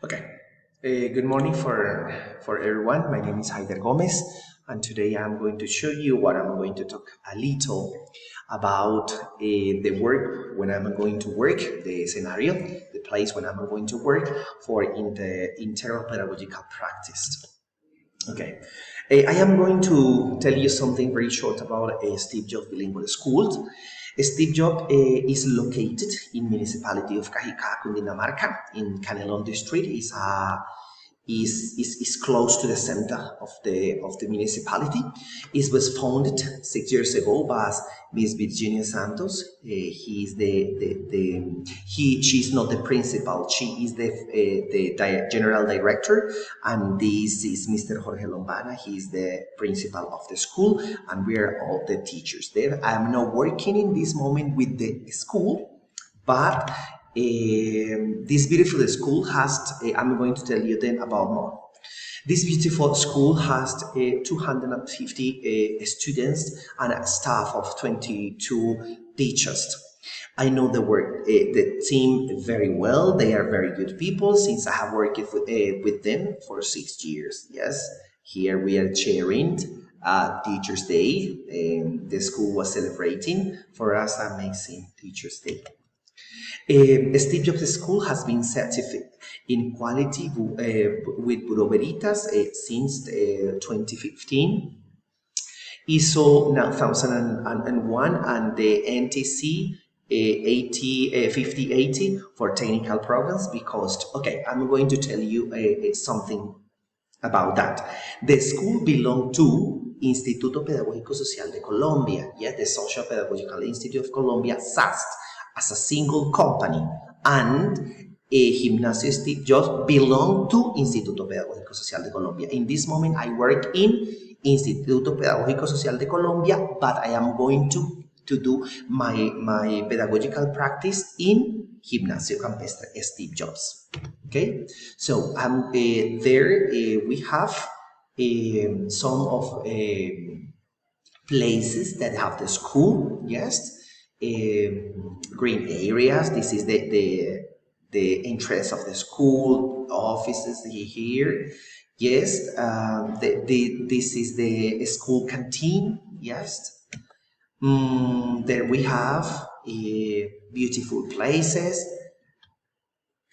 Okay. Good morning for everyone. My name is Jaider Gómez, and today I'm going to show you what I'm going to talk a little about the work when I'm going to work, the scenario, the place when I'm going to work for in the internal pedagogical practice. Okay. I am going to tell you something very short about Steve Jobs Bilingual School. Steve Jobs is located in municipality of Cajica, Cundinamarca, in Canelon district. Is close to the center of the municipality. It was founded 6 years ago by Miss Virginia Santos. She's not the principal. She is the general director, and this is Mr. Jorge Lombana. He is the principal of the school, and we are all the teachers there. I'm not working in this moment with the school, but this beautiful school has, I'm going to tell you then about more. This beautiful school has 250 students and a staff of 22 teachers. I know the team very well. They are very good people since I have worked with them for 6 years. Yes, here we are sharing Teachers Day. The school was celebrating for us amazing Teachers Day. Steve Jobs School has been certified in quality with Bureau Veritas since 2015, ISO 9001 and the NTC 5080 for technical programs because, okay, I'm going to tell you something about that. The school belonged to Instituto Pedagógico Social de Colombia, yes, the Social Pedagogical Institute of Colombia, SAST, as a single company, and Gimnasio Steve Jobs belong to Instituto Pedagógico Social de Colombia. In this moment, I work in Instituto Pedagógico Social de Colombia, but I am going to do my pedagogical practice in Gimnasio Campestre Steve Jobs. Okay, so there we have some of places that have the school, yes, green areas. This is the entrance of the school, offices here. Yes, this is the school canteen. Yes, there we have beautiful places.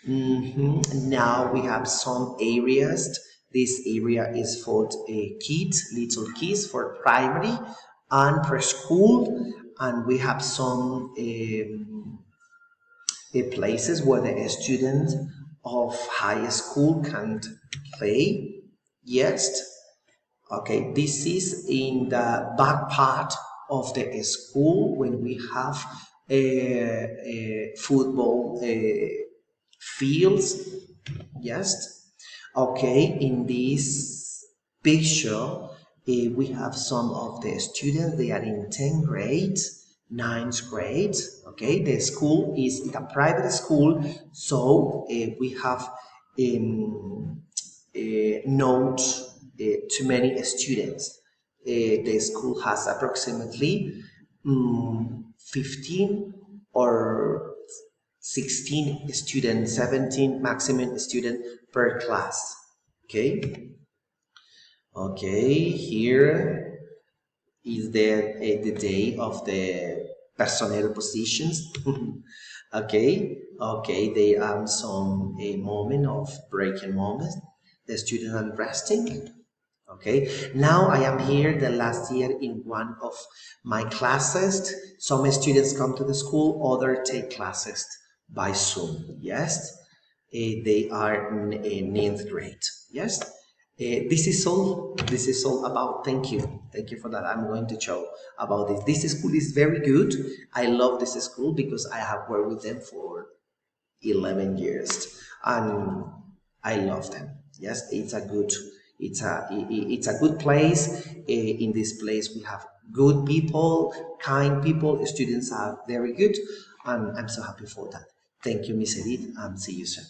Now we have some areas. This area is for little kids for primary and preschool, and we have some places where the students of high school can play. Yes. Okay, this is in the back part of the school when we have a football fields. Yes. Okay, in this picture we have some of the students. They are in 10th grade, 9th grade. Okay, the school is a private school, so we have not too many students. The school has approximately 15 or 16 students, 17 maximum student per class. Okay. Okay, here is the day of the personnel positions. Okay, they have some a moment of breaking moment. The students are resting. Okay, now I am here the last year in one of my classes. Some students come to the school, others take classes by Zoom. Yes, they are in 9th grade. Yes, this is all. This is all about. Thank you for that. I'm going to show about this. This school is very good. I love this school because I have worked with them for 11 years, and I love them. Yes, it's a good place. In this place, we have good people, kind people. Students are very good, and I'm so happy for that. Thank you, Miss Edith, and see you soon.